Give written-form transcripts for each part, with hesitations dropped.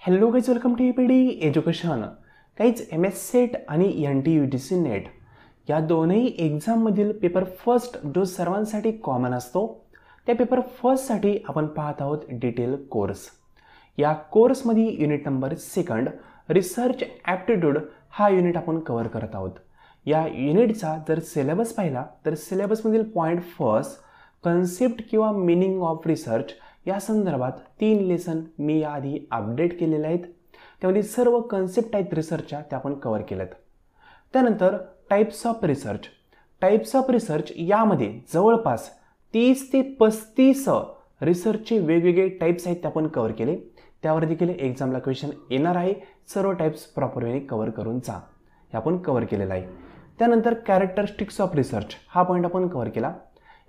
Hello guys, welcome to APD education. काहीच MSCET आणि NTUTC NET या दोनही एक्झाममधील पेपर फर्स्ट जो सर्वांसाठी कॉमन असतो त्या पेपर फर्स्टसाठी आपण पाहत आहोत डिटेल कोर्स. या कोर्समध्ये युनिट नंबर 2 रिसर्च ॲप्टिट्यूड हा युनिट आपण कव्हर करत आहोत. या युनिटचा जर सिलेबस पाहिला तर सिलेबसमधील पॉईंट फर्स्ट कन्सेप्ट किंवा मिनिंग ऑफ रिसर्च या संदर्भात 3 लेसन मी याआधी अपडेट केलेले आहेत. त्यामध्ये सर्व कन्सेप्ट आहेत रिसर्चच्या त्या आपण कव्हर केल्यात. त्यानंतर टाईप्स ऑफ रिसर्च यामध्ये जवळपास 30 ते 35 रिसर्चचे वेगवेगळे टाईप्स आहेत ते आपण कव्हर केले. त्यावर देखील एक्झामला क्वेश्चन येणार आहे. सर्व टाईप्स प्रॉपर वेने कव्हर करून जा हे आपण कव्हर केलेलं आहे. त्यानंतर कॅरेक्टरिस्टिक्स ऑफ रिसर्च हा पॉईंट आपण कव्हर केला.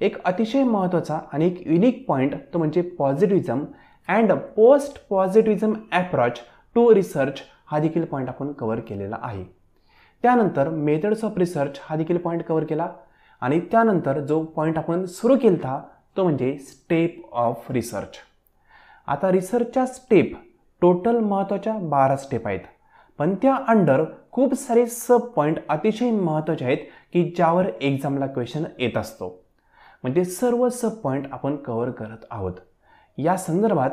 एक अतिशय महत्त्वाचा आणि एक युनिक पॉईंट तो म्हणजे positivism and post positivism approach to research हा देखील पॉईंट आपण कव्हर केलेला आहे. त्यानंतर मेथड्स ऑफ रिसर्च हा देखील पॉईंट कव्हर केला. आणि त्यानंतर जो पॉईंट आपण सुरू केला तो म्हणजे स्टेप ऑफ रिसर्च. आता रिसर्चच्या स्टेप टोटल महत्त्वाच्या 12 स्टेप आहेत, पण त्या अंडर खूप सारे सब पॉईंट अतिशय महत्त्वाचे आहेत की ज्यावर एक्झामला क्वेश्चन येत असतो. म्हणजे सर्व सब पॉईंट आपण कव्हर करत आहोत. या संदर्भात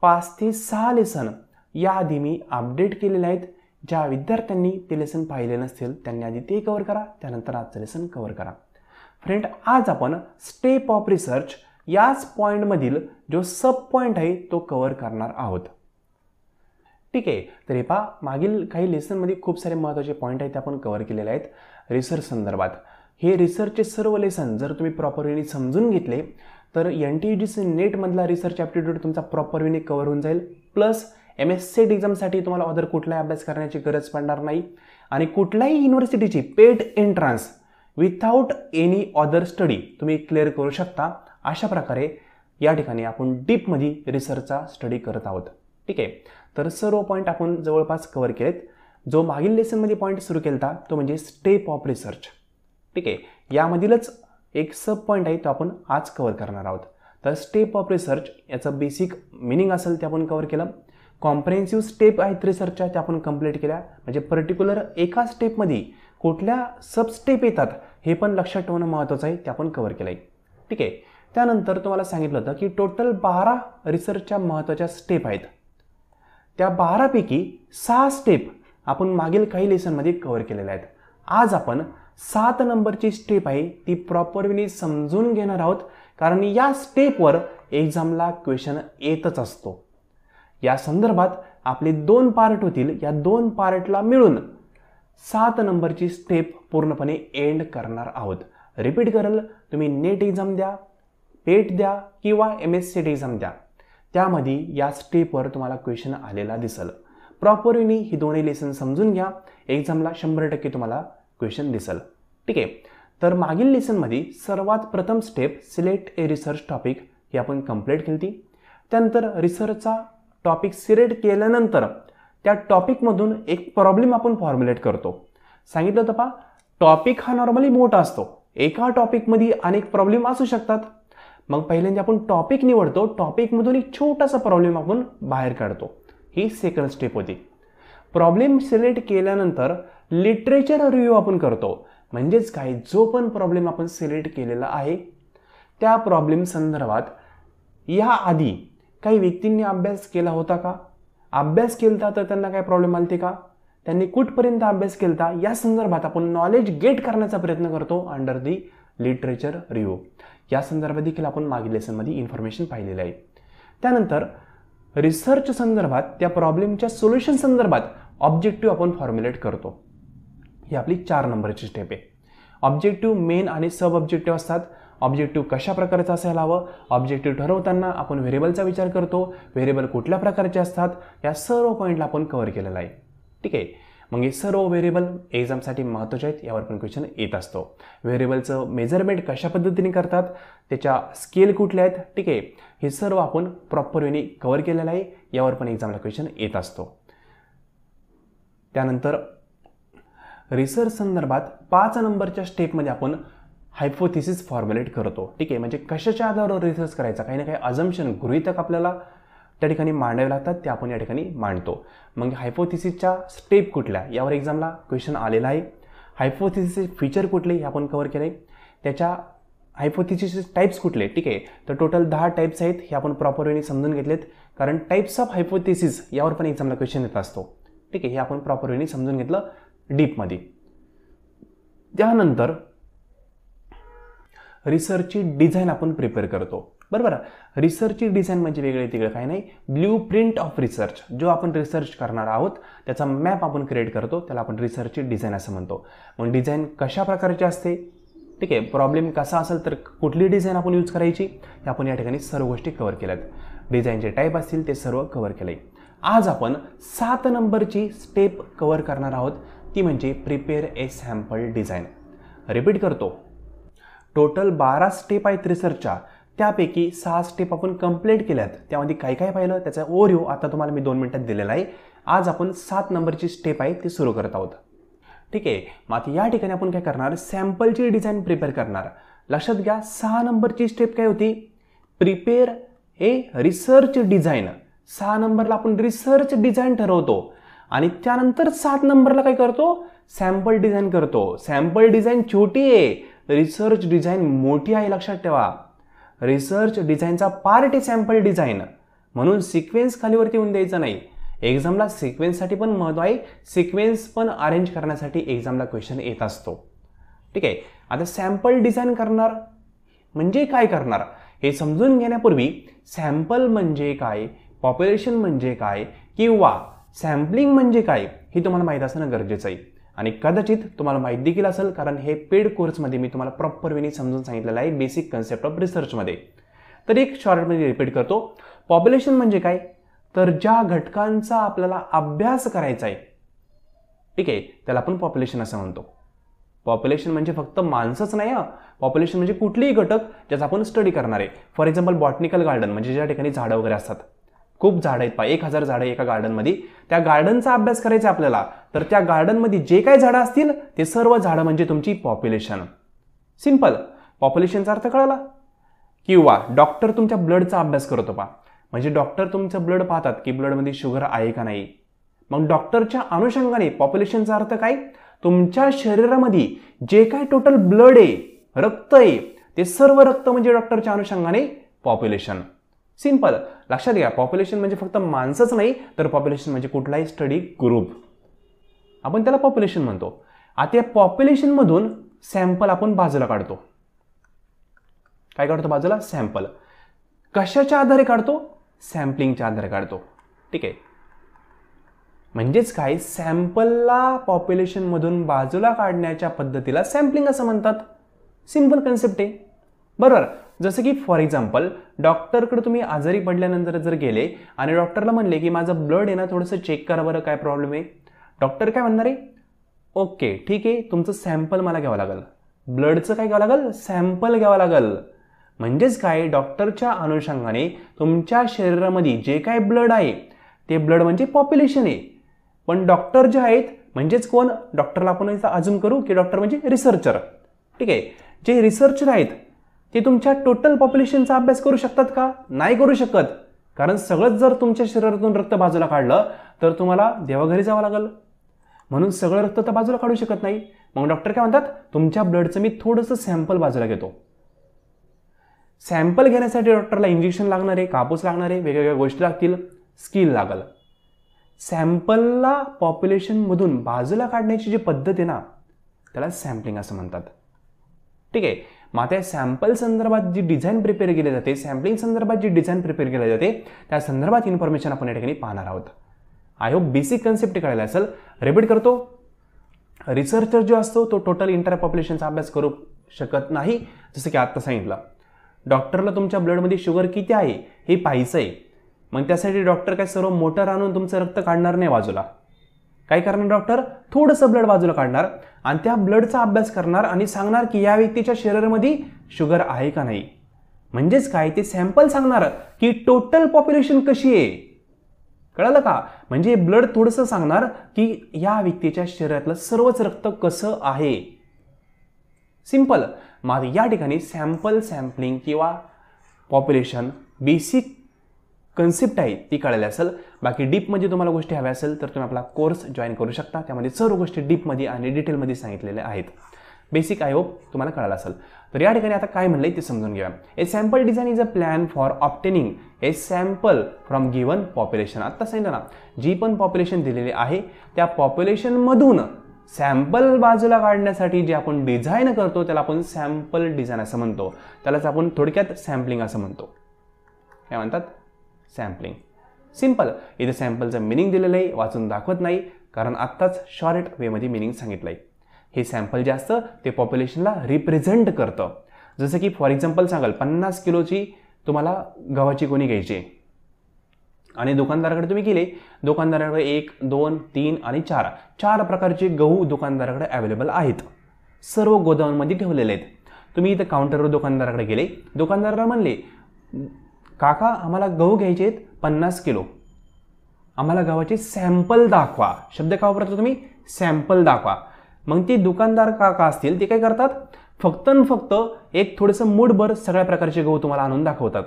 5 ते 6 लेसन याआधी मी अपडेट केलेले आहेत. ज्या विद्यार्थ्यांनी ते लेसन पाहिले नसतील त्यांनी आधी ते कव्हर करा, त्यानंतर आजचं लेसन कव्हर करा. फ्रेंड, आज आपण स्टेप ऑफ रिसर्च याच पॉईंटमधील जो सब पॉईंट आहे तो कव्हर करणार आहोत. ठीक आहे, तर हे पहा, मागील काही लेसनमध्ये खूप सारे महत्त्वाचे पॉईंट आहेत ते आपण कव्हर केलेले आहेत रिसर्च संदर्भात. हे रिसर्चचे सर्व लेसन जर तुम्ही प्रॉपर वेने समजून घेतले तर NTUTC नेटमधला रिसर्च ॲप्टिट्यूड तुमचा प्रॉपर वेने कव्हर होऊन जाईल. प्लस MSCET एक्झामसाठी तुम्हाला अदर कुठलाही अभ्यास करण्याची गरज पडणार नाही. आणि कुठल्याही युनिव्हर्सिटीची paid entrance without any other study तुम्ही क्लिअर करू शकता. अशा प्रकारे या ठिकाणी आपण डीपमध्ये रिसर्चचा स्टडी करत आहोत. ठीक आहे, तर सर्व पॉईंट आपण जवळपास कव्हर केलेत. जो मागील लेसनमध्ये पॉईंट सुरू केला तो म्हणजे स्टेप ऑफ रिसर्च. ठीक आहे, यामधीलच एक सब पॉईंट आहे तो आपण आज कव्हर करणार आहोत. तर स्टेप ऑफ रिसर्च याचं बेसिक मिनिंग असेल ते आपण कव्हर केलं. कॉम्प्रेहेन्सिव्ह स्टेप आहेत रिसर्चच्या त्या आपण कंप्लीट केल्या. म्हणजे पर्टिक्युलर एका स्टेपमध्ये कुठल्या सब स्टेप येतात हे पण लक्षात ठेवणं महत्त्वाचं आहे, ते आपण कव्हर केलं आहे. ठीक आहे, त्यानंतर तुम्हाला सांगितलं होतं की टोटल 12 रिसर्चच्या महत्त्वाच्या स्टेप आहेत. त्या 12 पैकी 6 स्टेप आपण मागील काही लेसनमध्ये कव्हर केलेल्या आहेत. आज आपण 7 नंबरची स्टेप आहे ती प्रॉपर वेने समजून घेणार आहोत, कारण या स्टेपवर एक्झामला क्वेश्चन येतच असतो. या संदर्भात आपले 2 पार्ट होतील. या 2 पार्टला मिळून 7 नंबरची स्टेप पूर्णपणे एंड करणार आहोत. रिपीट करेल, तुम्ही नेट एक्झाम द्या, पेट द्या किंवा MSCET एक्झाम द्या, त्यामध्ये या स्टेपवर तुम्हाला क्वेश्चन आलेला दिसेल. प्रॉपर वेने ही दोन्ही लेसन समजून घ्या, एक्झामला 100% तुम्हाला क्वेश्चन दिसेल. ठीक आहे, तर मागील लेसनमध्ये सर्वात प्रथम step select a research topic ही आपण कंप्लीट केली. त्यानंतर रिसर्चचा टॉपिक सिलेक्ट केल्यानंतर त्या टॉपिकमधून एक प्रॉब्लेम आपण फॉर्म्युलेट करतो. सांगितलं होतं पहा, टॉपिक हा नॉर्मली मोठा असतो. एका टॉपिकमध्ये अनेक प्रॉब्लेम असू शकतात. मग पहिल्यांदा आपण टॉपिक निवडतो, टॉपिकमधून एक छोटासा प्रॉब्लेम आपण बाहेर काढतो. ही सेकंड स्टेप होती. प्रॉब्लेम सिलेक्ट केल्यानंतर लिटरेचर रिव्ह्यू आपण करतो. म्हणजेच काय, जो पण प्रॉब्लेम आपण सिलेक्ट केलेला आहे त्या प्रॉब्लेम संदर्भात याआधी काही व्यक्तींनी अभ्यास केला होता का, अभ्यास केला तर त्यांना काय प्रॉब्लेम आले का, त्यांनी कुठपर्यंत अभ्यास केला, या संदर्भात आपण नॉलेज गेट करण्याचा प्रयत्न करतो अंडर दी लिटरेचर रिव्ह्यू. या संदर्भात देखील आपण मागील लेसनमध्ये इन्फॉर्मेशन पाहिलेलं आहे. त्यानंतर रिसर्च संदर्भात त्या प्रॉब्लेमच्या सोल्युशन संदर्भात ऑब्जेक्टिव्ह आपण फॉर्म्युलेट करतो. ही आपली 4 नंबरची स्टेप आहे. ऑब्जेक्टिव्ह मेन आणि सब ऑब्जेक्टिव्ह असतात. ऑब्जेक्टिव्ह कशा प्रकारचं असायला हवं, ऑब्जेक्टिव्ह ठरवताना आपण व्हेरिएबलचा विचार करतो, व्हेरिएबल कुठल्या प्रकारचे असतात, या सर्व पॉईंटला आपण कव्हर केलेला आहे. ठीक आहे, मग हे सर्व व्हेरिएबल एक्झामसाठी महत्त्वाचे आहेत, यावर पण क्वेश्चन येत असतो. व्हेरिएबलचं मेजरमेंट कशा पद्धतीने करतात, त्याच्या स्केल कुठल्या आहेत, ठीक आहे, हे सर्व आपण प्रॉपर वेने कव्हर केलेलं आहे. यावर पण एक्झामला क्वेश्चन येत असतो. त्यानंतर रिसर्च संदर्भात 5 नंबरच्या स्टेपमध्ये आपण हायपोथेसिस फॉर्म्युलेट करतो. ठीक आहे, म्हणजे कशाच्या आधारावर रिसर्च करायचा, काही ना काही अझम्पशन गृहीतक आपल्याला त्या ठिकाणी मांडावे लागतात, ते आपण या ठिकाणी मांडतो. मग हायपोथेसिसच्या स्टेप कुठल्या यावर एक्झामला क्वेश्चन आलेला आहे. हायपोथेसिसचे फीचर कुठले हे आपण कव्हर केले. त्याच्या हायपोथेसिसचे टाईप्स कुठले, ठीक आहे. तर टोटल 10 टाईप्स आहेत, हे आपण प्रॉपर वेने समजून घेतलेत. कारण टाईप्स ऑफ हायपोथेसिस यावर पण एक्झामला क्वेश्चन येत असतो, ठीक आहे. हे आपण प्रॉपर वेने समजून घेतलं डीपमध्ये. त्यानंतर रिसर्चची डिझाईन आपण प्रिपेअर करतो, बरोबर. रिसर्चची डिझाईन म्हणजे वेगळे तिकडे काय नाही, ब्ल्यू प्रिंट ऑफ रिसर्च. जो आपण रिसर्च करणार आहोत त्याचा मॅप आपण क्रिएट करतो, त्याला आपण रिसर्चची डिझाईन असं म्हणतो. मग डिझाईन कशा प्रकारची असते, ठीक आहे. प्रॉब्लेम कसा असेल तर कुठली डिझाईन आपण यूज करायची, हे आपण या ठिकाणी सर्व गोष्टी कव्हर केल्यात. डिझाईनचे टाईप असतील ते सर्व कव्हर केले. आज आपण 7 नंबरची स्टेप कव्हर करणार आहोत, ती म्हणजे प्रिपेअर ए सॅम्पल डिझाईन. रिपीट करतो, टोटल 12 स्टेप आहेत रिसर्चच्या, त्यापैकी 6 स्टेप आपण कंप्लीट केल्यात. त्यामध्ये काय काय पाहिलं त्याचा ओव्हरव्ह्यू आता तुम्हाला मी 2 मिनिटात दिलेला आहे. आज आपण 7 नंबरची स्टेप आहे ती सुरू करत आहोत, ठीक आहे. मग या ठिकाणी आपण काय करणार, सॅम्पलची डिझाईन प्रिपेअर करणार. लक्षात घ्या, 6 नंबरची स्टेप काय होती, प्रिपेअर ए रिसर्च डिझाईन. 6 नंबरला आपण रिसर्च डिझाईन ठरवतो आणि त्यानंतर 7 नंबरला काय करतो, सॅम्पल डिझाईन करतो. सॅम्पल डिझाईन छोटी आहे, रिसर्च डिझाईन मोठी आहे. लक्षात ठेवा, रिसर्च डिझाईनचा पार्ट आहे सॅम्पल डिझाईन, म्हणून सिक्वेन्स खालीवरती होऊन द्यायचा नाही. एक्झामला सिक्वेन्ससाठी पण महत्व आहे, सिक्वेन्स पण अरेंज करण्यासाठी एक्झामला क्वेश्चन येत असतो, ठीक आहे. आता सॅम्पल डिझाईन करणार म्हणजे काय करणार हे समजून घेण्यापूर्वी सॅम्पल म्हणजे काय, पॉप्युलेशन म्हणजे काय किंवा सॅम्पलिंग म्हणजे काय हे तुम्हाला माहीत असणं गरजेचं आहे. आणि कदाचित तुम्हाला माहीत देखील असेल, कारण हे पेड कोर्समध्ये मी तुम्हाला प्रॉपर वेने समजून सांगितलेलं आहे बेसिक कन्सेप्ट ऑफ रिसर्चमध्ये. तर एक शॉर्टमध्ये रिपीट करतो, पॉप्युलेशन म्हणजे काय, तर ज्या घटकांचा आपल्याला अभ्यास करायचा आहे, ठीक आहे, त्याला आपण पॉप्युलेशन असं म्हणतो. पॉप्युलेशन म्हणजे फक्त माणसंच नाही, पॉप्युलेशन म्हणजे कुठलेही घटक ज्याचा आपण स्टडी करणार आहे. फॉर एक्झाम्पल बॉटनिकल गार्डन म्हणजे ज्या ठिकाणी झाडं वगैरे असतात, खूप झाडं आहेत, 1000 झाडं एका गार्डनमध्ये, त्या गार्डनचा अभ्यास करायचा आपल्याला, तर त्या गार्डनमध्ये जे काही झाडं असतील ते सर्व झाडं म्हणजे तुमची पॉप्युलेशन. सिंपल, पॉप्युलेशनचा अर्थ कळाला. किंवा डॉक्टर तुमच्या ब्लडचा अभ्यास करतो पा, म्हणजे डॉक्टर तुमचं ब्लड पाहतात की ब्लडमध्ये शुगर आहे का नाही. मग डॉक्टरच्या अनुषंगाने पॉप्युलेशनचा अर्थ काय, तुमच्या शरीरामध्ये जे काय टोटल ब्लड आहे, रक्त आहे, ते सर्व रक्त म्हणजे डॉक्टरच्या अनुषंगाने पॉप्युलेशन. सिंपल, लक्षात घ्या, पॉप्युलेशन म्हणजे फक्त माणसंच नाही, तर पॉप्युलेशन म्हणजे कुठलाही स्टडी ग्रुप, आपण त्याला पॉप्युलेशन म्हणतो. आता या पॉप्युलेशनमधून सॅम्पल आपण बाजूला काढतो. काय काढतो बाजूला, सॅम्पल. कशाच्या आधारे काढतो, सॅम्पलिंगच्या आधारे काढतो, ठीक आहे. म्हणजेच काय, सॅम्पलला पॉप्युलेशनमधून बाजूला काढण्याच्या पद्धतीला सॅम्पलिंग असं म्हणतात. सिंपल कन्सेप्ट आहे, बरोबर. जसं की फॉर एक्झाम्पल, डॉक्टरकडे तुम्ही आजारी पडल्यानंतर जर गेले आणि डॉक्टरला म्हणले की माझं ब्लड आहे ना थोडंसं चेक करा बरं, काय प्रॉब्लेम आहे. डॉक्टर काय म्हणणार आहे, ओके ठीक आहे, तुमचं सॅम्पल मला घ्यावं लागेल, ब्लडचं काय घ्यावं लागेल, सॅम्पल घ्यावं लागेल. म्हणजेच काय, डॉक्टरच्या अनुषंगाने तुमच्या शरीरामध्ये जे काय ब्लड आहे ते ब्लड म्हणजे पॉप्युलेशन आहे. पण डॉक्टर जे आहेत म्हणजेच कोण, डॉक्टरला आपण अजून करू की डॉक्टर म्हणजे रिसर्चर, ठीक आहे. जे रिसर्चर आहेत ते तुमच्या टोटल पॉप्युलेशनचा अभ्यास करू शकतात का, नाही करू शकत. कारण सगळंच जर तुमच्या शरीरातून रक्त बाजूला काढलं तर तुम्हाला देवाघरी जावं लागेल, म्हणून सगळं रक्त तर बाजूला काढू शकत नाही. मग डॉक्टर काय म्हणतात, तुमच्या ब्लडचं मी थोडंसं सॅम्पल बाजूला घेतो. सॅम्पल घेण्यासाठी डॉक्टरला इंजेक्शन लागणार आहे, कापूस लागणार आहे, वेगवेगळ्या गोष्टी लागतील, स्किल लागल. सॅम्पलला पॉप्युलेशनमधून बाजूला काढण्याची जी पद्धत आहे ना त्याला सॅम्पलिंग असं म्हणतात, ठीक आहे. मग त्या सॅम्पल संदर्भात जी डिझाईन प्रिपेअर केली जाते, सॅम्पलिंग संदर्भात जी डिझाईन प्रिपेअर केली जाते त्या संदर्भात इन्फॉर्मेशन आपण या ठिकाणी पाहणार आहोत. आय होप बेसिक कन्सेप्ट कळायला असेल. रिपीट करतो, रिसर्चर जो असतो तो टोटल इंटर पॉप्युलेशनचा अभ्यास करू शकत नाही. जसं की आत्ता सांगितलं, डॉक्टरला तुमच्या ब्लडमध्ये शुगर किती आहे हे पाहायचं आहे. मग त्यासाठी डॉक्टर काय सर्व मोटर आणून तुमचं रक्त काढणार नाही बाजूला. काय करणार डॉक्टर, थोडंसं ब्लड बाजूला काढणार आणि त्या ब्लडचा अभ्यास करणार आणि सांगणार की या व्यक्तीच्या शरीरामध्ये शुगर आहे का नाही. म्हणजेच काय, ते सॅम्पल सांगणार की टोटल पॉप्युलेशन कशी आहे. कळलं का, म्हणजे ब्लड थोडंसं सांगणार की या व्यक्तीच्या शरीरातलं सर्वच रक्त कसं आहे. सिंपल. मग या ठिकाणी सॅम्पल सॅम्पलिंग किंवा पॉप्युलेशन बेसिक कन्सेप्ट आहे ती कळाली असेल. बाकी डीपमध्ये तुम्हाला गोष्टी हव्या असेल तर तुम्ही आपला कोर्स जॉईन करू शकता. त्यामध्ये सर्व गोष्टी डीपमध्ये आणि डिटेलमध्ये सांगितलेल्या आहेत. बेसिक आय होप तुम्हाला कळालं असेल. तर या ठिकाणी आता काय म्हणलंय ते समजून घ्या. A sample design is a plan for obtaining a sample from given population. आता सांगितलं ना, जी पण पॉप्युलेशन दिलेली आहे त्या पॉप्युलेशनमधून सॅम्पल बाजूला काढण्यासाठी जे आपण डिझाईन करतो त्याला आपण सॅम्पल डिझाईन असं म्हणतो. त्यालाच आपण थोडक्यात सॅम्पलिंग असं म्हणतो. काय म्हणतात? सॅम्पलिंग. सिंपल. इथे सॅम्पलचं मिनिंग दिलेलं आहे, वाचून दाखवत नाही कारण आत्ताच शॉर्ट वेमध्ये मिनिंग सांगितलं आहे. हे सॅम्पल जे असतं ते पॉप्युलेशनला रिप्रेझेंट करतं. जसं की फॉर एक्झाम्पल सांगाल 50 किलोची तुम्हाला गव्हाची गोणी घ्यायची आणि दुकानदाराकडे तुम्ही गेले. दुकानदाराकडे 1, 2, 3 आणि 4 प्रकारचे गहू दुकानदाराकडे अवेलेबल आहेत. सर्व गोदामांमध्ये ठेवलेले आहेत. तुम्ही इथं काउंटरवर दुकानदाराकडे गेले. दुकानदाराला म्हणले, काका आम्हाला गहू घ्यायचे आहेत 50 किलो, आम्हाला गव्हाचे सॅम्पल दाखवा. शब्द का वापरता तुम्ही? सॅम्पल दाखवा. मग ते दुकानदार काका असतील ते काय करतात? फक्त एक थोडंसं मूठभर सगळ्या प्रकारचे गहू तुम्हाला आणून दाखवतात.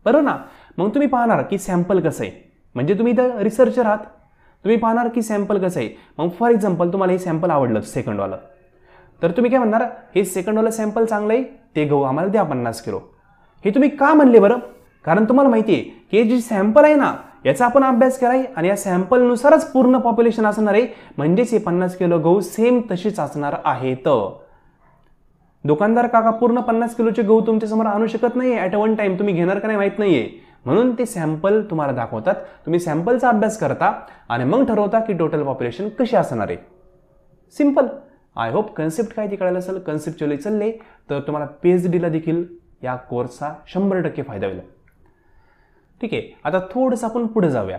बरोबर ना? मग तुम्ही पाहणार की सॅम्पल कसं आहे. म्हणजे तुम्ही इथं रिसर्चर आहात, तुम्ही पाहणार की सॅम्पल कसं आहे. मग फॉर एक्झाम्पल तुम्हाला हे सॅम्पल आवडलं सेकंडवालं, तर तुम्ही काय म्हणणार? हे सेकंडवालं सॅम्पल चांगलं आहे, ते गहू आम्हाला द्या 50 किलो. हे तुम्ही का म्हणले बरं? कारण तुम्हाला माहिती आहे की हे जे सॅम्पल आहे ना याचा आपण अभ्यास कराय आणि या सॅम्पलनुसारच पूर्ण पॉप्युलेशन असणार आहे. म्हणजेच हे 50 किलो गहू सेम तशीच असणार आहेत. दुकानदार काका पूर्ण 50 किलोचे गहू तुमच्यासमोर आणू शकत नाही ॲट अ वन टाइम. तुम्ही घेणार का नाही माहीत नाहीये, म्हणून ते सॅम्पल तुम्हाला दाखवतात. तुम्ही सॅम्पलचा अभ्यास करता आणि मग ठरवता की टोटल पॉप्युलेशन कशी असणार आहे. सिंपल. आय होप कन्सेप्ट काय ते कळालं असेल. कन्सेप्च्युअली चालले तर तुम्हाला PhDला देखील या कोर्सचा 100% फायदा होईल. ठीक आहे. आता थोडंसं आपण पुढे जाऊया.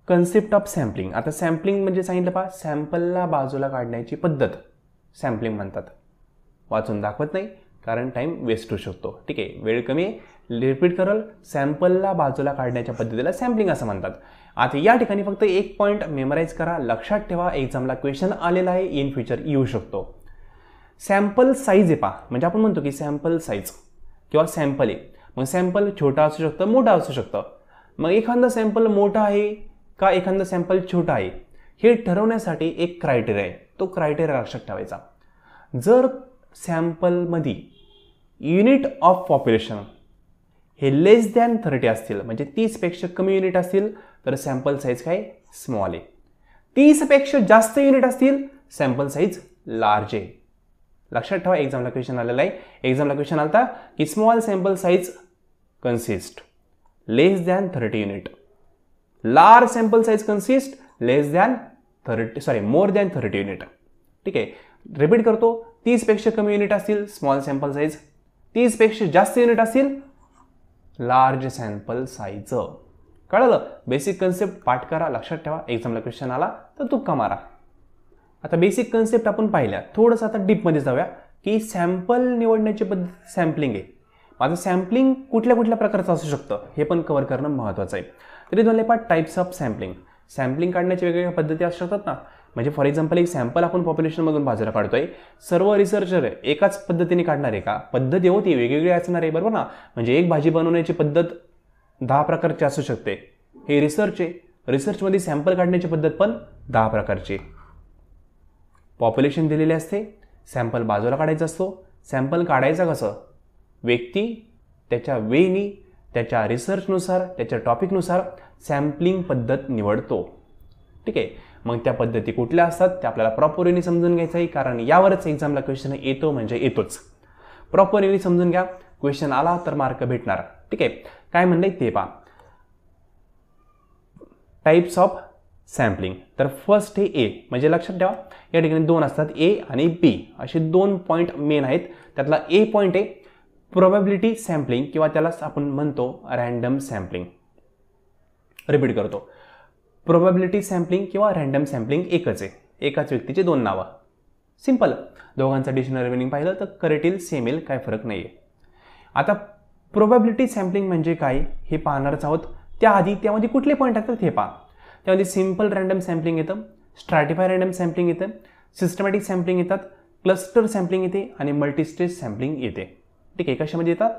Concept of sampling. आता सॅम्पलिंग म्हणजे सांगितलं पहा, सॅम्पलला बाजूला काढण्याची पद्धत सॅम्पलिंग म्हणतात. वाचून दाखवत नाही कारण टाइम वेस्ट होऊ शकतो. ठीक आहे, वेळ कमी आहे. रिपीट करल. सॅम्पलला बाजूला काढण्याच्या पद्धतीला सॅम्पलिंग असं म्हणतात. आता या ठिकाणी फक्त एक पॉईंट मेमराईज करा, लक्षात ठेवा. एक्झामला क्वेश्चन आलेला आहे, इन फ्युचर येऊ शकतो. सॅम्पल साईज आहे पहा, म्हणजे आपण म्हणतो की सॅम्पल साईज किंवा सॅम्पल आहे. मग सॅम्पल छोटा असू शकतं, मोठा असू शकतं. मग एखादा सॅम्पल मोठा आहे का एखादा सॅम्पल छोटा आहे हे ठरवण्यासाठी एक क्रायटेरिया आहे. तो क्रायटेरिया लक्षात ठेवायचा. जर सॅम्पलमध्ये युनिट ऑफ पॉप्युलेशन हे लेस दॅन 30 असतील, म्हणजे 30पेक्षा कमी युनिट असतील तर सॅम्पल साईज काय? स्मॉल आहे. 30पेक्षा जास्त युनिट असतील सॅम्पल साईज लार्ज आहे. लक्षात ठेवा, एक्झामला क्वेश्चन आलेला आहे. एक्झामला क्वेश्चन आलता की small sample size consist less than 30 unit, large sample size consist more than 30 unit. ठीक आहे, रिपीट करतो. 30पेक्षा कमी युनिट असतील स्मॉल सॅम्पल साईज, 30पेक्षा जास्त युनिट असतील लार्ज सॅम्पल साईज. कळलं? बेसिक कन्सेप्ट पाठ करा, लक्षात ठेवा. एक्झामला क्वेश्चन आला तर तुक्का मारा. आता बेसिक कन्सेप्ट आपण पाहिल्या. थोडंसं आता डीपमध्ये जाऊया की सॅम्पल निवडण्याची पद्धत सॅम्पलिंग आहे. माझं सॅम्पलिंग कुठल्या कुठल्या प्रकारचं असू शकतं हे पण कव्हर करणं महत्त्वाचं आहे. तरी दोन पाठ टाईप्स ऑफ सॅम्पलिंग. सॅम्पलिंग काढण्याच्या वेगवेगळ्या पद्धती असू शकतात ना. म्हणजे फॉर एक्झाम्पल एक सॅम्पल आपण पॉप्युलेशनमधून बाजूला काढतोय. सर्व रिसर्चर एकाच पद्धतीने काढणार आहे का? पद्धती होती वेगवेगळी असणार आहे, बरोबर ना. म्हणजे एक भाजी बनवण्याची पद्धत 10 प्रकारची असू शकते. हे रिसर्च आहे. रिसर्चमध्ये सॅम्पल काढण्याची पद्धत पण 10 प्रकारची. पॉप्युलेशन दिलेली असते, सॅम्पल बाजूला काढायचा असतो. सॅम्पल काढायचा कसं? व्यक्ती त्याच्या वेनी, त्याच्या रिसर्चनुसार, त्याच्या टॉपिकनुसार सॅम्पलिंग पद्धत निवडतो. ठीक आहे, मग त्या पद्धती कुठल्या असतात ते आपल्याला प्रॉपरली समजून घ्यायचं आहे, कारण यावरच एक्झामला क्वेश्चन येतो म्हणजे येतोच. प्रॉपरली समजून घ्या. क्वेश्चन आला तर मार्क भेटणार. ठीक आहे, काय म्हणलंय ते पहा. Types of sampling. तर फर्स्ट हे ए, म्हणजे लक्षात ठेवा या ठिकाणी 2 असतात, ए आणि बी असे 2 पॉईंट मेन आहेत. त्यातला ए पॉईंट आहे प्रोबॅबिलिटी सॅम्पलिंग किंवा त्यालाच आपण म्हणतो रँडम सॅम्पलिंग. रिपीट करतो, प्रोबॅबिलिटी सॅम्पलिंग किंवा रँडम सॅम्पलिंग एकच आहे. एकाच व्यक्तीचे 2 नावं. सिंपल. दोघांचं डिक्शनरी मिनिंग पाहिलं तर करेक्ट येईल, सेम येईल, काय फरक नाही आहे. आता प्रोबॅबिलिटी सॅम्पलिंग म्हणजे काय हे पाहणारच आहोत. त्याआधी त्यामध्ये कुठले पॉईंट असतात हे पहा. त्यामध्ये सिंपल रँडम सॅम्पलिंग येतं, स्ट्रॅटिफाय रँडम सॅम्पलिंग येतं, सिस्टमॅटिक सॅम्पलिंग येतात, क्लस्टर सॅम्पलिंग येते आणि मल्टीस्टेज सॅम्पलिंग येते. ठीक आहे, कशामध्ये येतात?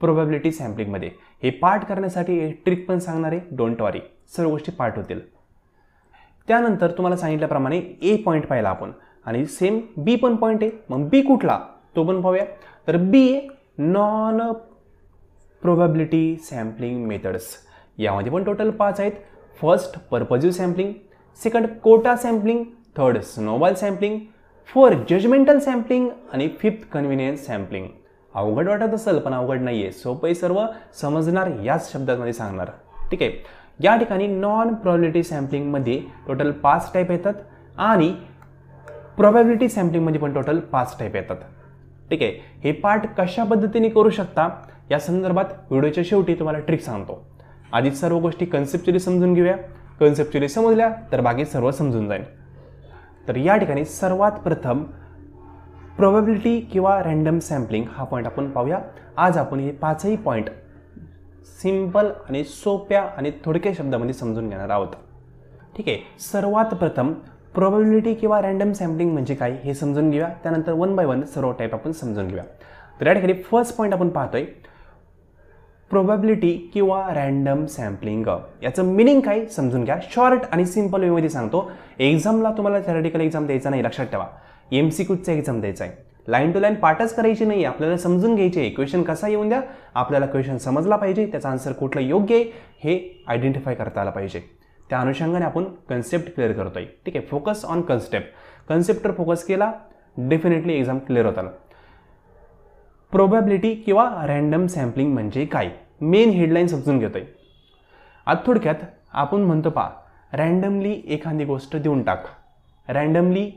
प्रोबॅबिलिटी सॅम्पलिंगमध्ये. हे पार्ट करण्यासाठी एक ट्रिक पण सांगणार आहे, डोंट वरी, सर्व गोष्टी पार्ट होतील. त्यानंतर तुम्हाला सांगितल्याप्रमाणे ए पॉईंट पाहिला आपण आणि सेम बी पण पॉईंट आहे. मग बी कुठला तो पण पाहूया. तर B non probability sampling methods. यामध्ये पण टोटल 5 आहेत. First purposive sampling, second quota sampling, third snowball sampling, fourth judgemental sampling आणि फिफ्थ कन्व्हिनियन्स सॅम्पलिंग. अवघड वाटत असेल पण अवघड नाही आहे, सोपं सर्व समजणार याच शब्दांमध्ये सांगणार. ठीक आहे. या ठिकाणी नॉन प्रोबॅबिलिटी सॅम्पलिंगमध्ये टोटल 5 टाईप येतात आणि प्रोबॅबिलिटी सॅम्पलिंगमध्ये पण टोटल 5 टाईप येतात. ठीक आहे. हे पार्ट कशा पद्धतीने करू शकता या संदर्भात व्हिडिओच्या शेवटी तुम्हाला ट्रिक सांगतो. आधी सर्व गोष्टी कन्सेप्च्युअली समजून घेऊया. कन्सेप्च्युअली समजल्या तर बाकी सर्व समजून जाईल. तर या ठिकाणी सर्वात प्रथम प्रोबॅबिलिटी किंवा रँडम सॅम्पलिंग हा पॉईंट आपण पाहूया. आज आपण हे 5ही पॉईंट सिंपल आणि सोप्या आणि थोडक्या शब्दामध्ये समजून घेणार आहोत. ठीक आहे. सर्वात प्रथम प्रोबॅबिलिटी किंवा रँडम सॅम्पलिंग म्हणजे काय हे समजून घेऊया. त्यानंतर 1 बाय 1 सर्व टाईप आपण समजून घेऊया. तर या ठिकाणी फर्स्ट पॉईंट आपण पाहतोय प्रोबॅबिलिटी किंवा रँडम सॅम्पलिंग. याचं मिनिंग काय समजून घ्या. शॉर्ट आणि सिंपल वेमध्ये सांगतो. एक्झामला तुम्हाला थेरॉटिकल एक्झाम द्यायचा नाही, लक्षात ठेवा. MCQचा एक्झाम द्यायचा आहे. लाईन टू लाईन पाठच करायची नाही, आपल्याला समजून घ्यायचे आहे. क्वेश्चन कसा येऊन द्या, आपल्याला क्वेश्चन समजला पाहिजे, त्याचा आन्सर कुठलं योग्य आहे हे आयडेंटिफाय करता आलं पाहिजे. त्या अनुषंगाने आपण कन्सेप्ट क्लिअर करतोय. ठीक आहे. Focus on concept. कन्सेप्टवर फोकस केला डेफिनेटली एक्झाम क्लिअर होताल. प्रोबॅबिलिटी किंवा रँडम सॅम्पलिंग म्हणजे काय, मेन हेडलाईन समजून घेतोय. आता थोडक्यात आपण म्हणतो रँडमली एखादी गोष्ट देऊन टाक, रँडमली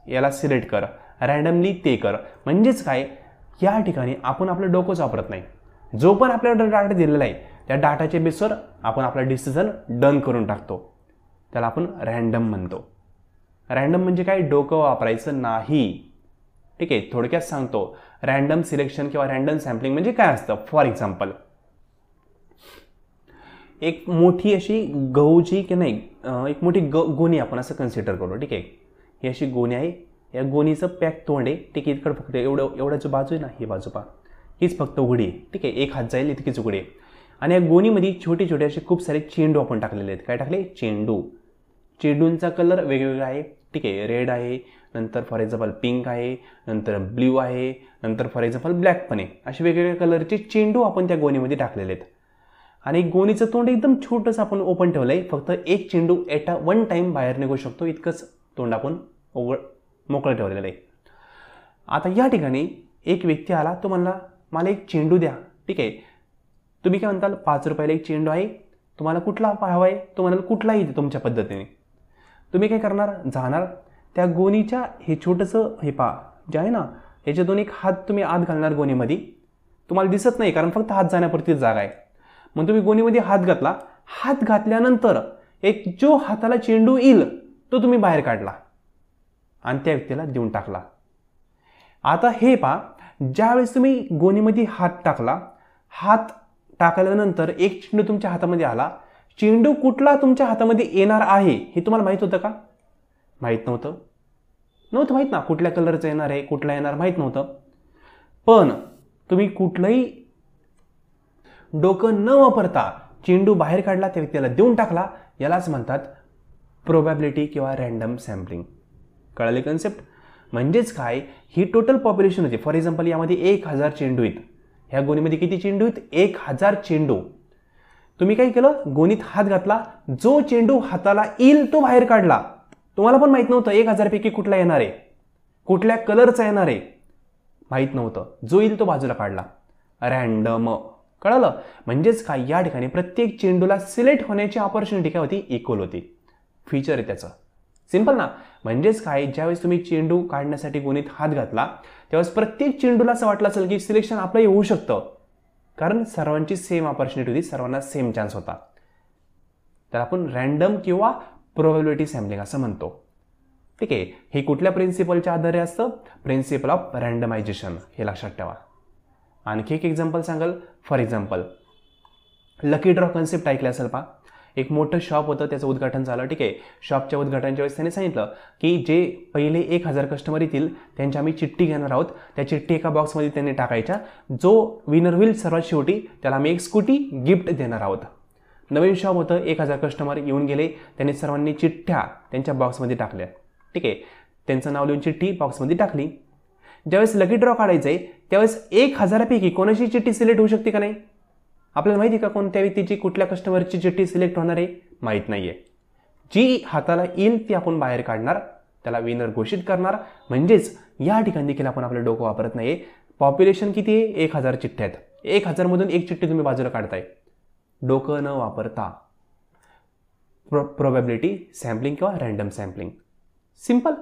याला सिलेक्ट कर, रँडमली ते कर. म्हणजेच काय, या ठिकाणी आपण आपलं डोकंच वापरत नाही. जो पण आपल्याला डाटा दिलेला आहे त्या डाटाच्या बेसवर आपण आपला डिसिजन डन करून टाकतो. त्याला आपण रँडम म्हणतो. रँडम म्हणजे काय, डोकं वापरायचं नाही. ठीक आहे. थोडक्यात सांगतो, रँडम सिलेक्शन किंवा रँडम सॅम्पलिंग म्हणजे काय असतं. फॉर एक्झाम्पल, एक मोठी अशी गहूची की नाही, एक मोठी गोणी आपण असं कन्सिडर करू. ठीक आहे. ही अशी गोणी आहे. या गोणीचं पॅक तोंड आहे. ठीक आहे. इकडं फक्त एवढ्याची बाजू आहे ना, ही बाजू पहा, हीच फक्त उघडी आहे. ठीक आहे. एक हात जाईल इतकीच उघडी आहे. आणि या गोणीमध्ये छोटे छोटे असे खूप सारे चेंडू आपण टाकलेले आहेत. काय टाकले, चेंडू. चेंडूंचा कलर वेगवेगळा आहे. ठीक आहे. रेड आहे, नंतर फॉर एक्झाम्पल पिंक आहे, नंतर ब्ल्यू आहे, नंतर फॉर एक्झाम्पल ब्लॅक पण आहे. असे वेगवेगळ्या कलरचे चेंडू आपण त्या गोणीमध्ये टाकलेले आहेत. आणि गोणीचं तोंड एकदम छोटंसं आपण ओपन ठेवलं आहे. फक्त एक चेंडू एट अ वन टाईम बाहेर निघू शकतो, इतकंच तोंड आपण मोकळं ठेवलेलं आहे. आता या ठिकाणी एक व्यक्ती आला, तो म्हणला मला एक चेंडू द्या. ठीक आहे. तुम्ही काय म्हणताल, 5 रुपयाला एक चेंडू आहे, तुम्हाला कुठला हवा आहे, तो म्हणाल कुठलाही तुमच्या पद्धतीने. तुम्ही काय करणार, जाणार त्या गोणीच्या हे छोटंसं हे जे आहे ना, याचे 2 एक हात तुम्ही आत घालणार गोणीमध्ये. तुम्हाला दिसत नाही कारण फक्त हात जाण्यापुरतीच जागा आहे. मग तुम्ही गोणीमध्ये हात घातला. हात घातल्यानंतर एक जो हाताला चेंडू येईल तो तुम्ही बाहेर काढला आणि त्या व्यक्तीला देऊन टाकला. आता हे ज्यावेळेस तुम्ही गोणीमध्ये हात टाकला, हात टाकल्यानंतर एक चेंडू तुमच्या हातामध्ये आला. चेंडू कुठला तुमच्या हातामध्ये येणार आहे हे तुम्हाला माहित होतं का, माहीत नव्हतं माहीत ना. कुठल्या कलरचं येणार आहे, कुठला येणार माहीत नव्हतं. पण तुम्ही कुठलंही डोकं न वापरता चेंडू बाहेर काढला, त्या व्यक्तीला देऊन टाकला. यालाच म्हणतात प्रोबॅबिलिटी किंवा रँडम सॅम्पलिंग. कळले कन्सेप्ट. म्हणजेच काय, ही टोटल पॉप्युलेशन होती. फॉर एक्झाम्पल यामध्ये 1000 चेंडू आहेत. ह्या गोणीमध्ये किती चेंडू आहेत, 1000 चेंडू. तुम्ही काय केलं, गोणीत हात घातला, जो चेंडू हाताला येईल तो बाहेर काढला. तुम्हाला पण माहित नव्हतं 1000 पैकी कुठला येणार आहे, कुठल्या कलरचा येणार आहे, माहित नव्हतं. जो येईल तो बाजूला काढला. रँडम. कळलं. म्हणजेच काय, या ठिकाणी प्रत्येक चेंडूला सिलेक्ट होण्याची ऑपॉर्च्युनिटी काय होती, इक्वल होती. फीचर आहे त्याचं. सिंपल ना. म्हणजेच काय, ज्यावेळेस तुम्ही चेंडू काढण्यासाठी गोणीत हात घातला त्यावेळेस प्रत्येक चेंडूला असं वाटलं असेल की सिलेक्शन आपलंही होऊ शकतं, कारण सर्वांची सेम ऑपॉर्च्युनिटी होती, सर्वांना सेम चान्स होता. तर आपण रँडम किंवा प्रोबॅबिलिटी सॅम्पलिंग असं म्हणतो. ठीक आहे. हे कुठल्या प्रिन्सिपलच्या आधारे असतं, प्रिन्सिपल ऑफ रँडमायझेशन, हे लक्षात ठेवा. आणखी एक एक्झाम्पल सांगाल. For example lucky draw concept ऐकले असेल एक मोठं शॉप होतं, त्याचं उद्घाटन झालं. ठीक आहे, शॉपच्या उद्घाटनाच्या वेळेस त्याने सांगितलं की जे पहिले 1000 कस्टमर येतील त्यांची आम्ही चिठ्ठी घेणार आहोत. त्या चिठ्ठी एका बॉक्समध्ये त्यांनी टाकायच्या. जो विनर होईल सर्वात शेवटी त्याला आम्ही एक स्कूटी गिफ्ट देणार आहोत. नवीन शॉप होतं, 1000 कस्टमर येऊन गेले. त्यांनी सर्वांनी चिठ्ठ्या त्यांच्या बॉक्समध्ये टाकल्या. ठीक आहे, त्यांचं नाव लिहून चिठ्ठी बॉक्समध्ये टाकली. ज्यावेळेस लकी ड्रॉ काढायचं आहे त्यावेळेस 1000पैकी कोणाची चिठ्ठी सिलेक्ट होऊ शकते का नाही? आपल्याला माहिती आहे का कोणत्या व्यक्तीची, कुठल्या कस्टमरची चिठ्ठी सिलेक्ट होणार आहे? माहीत नाही आहे. जी हाताला येईल ती आपण बाहेर काढणार, त्याला विनर घोषित करणार. म्हणजेच या ठिकाणी देखील आपण आपलं डोकं वापरत नाही आहे. पॉप्युलेशन किती आहे? 1000 चिठ्ठ्या आहेत. 1000मधून एक चिठ्ठी तुम्ही बाजूला काढताय डोकं न वापरता. प्रोबॅबिलिटी सॅम्पलिंग किंवा random sampling. Simple.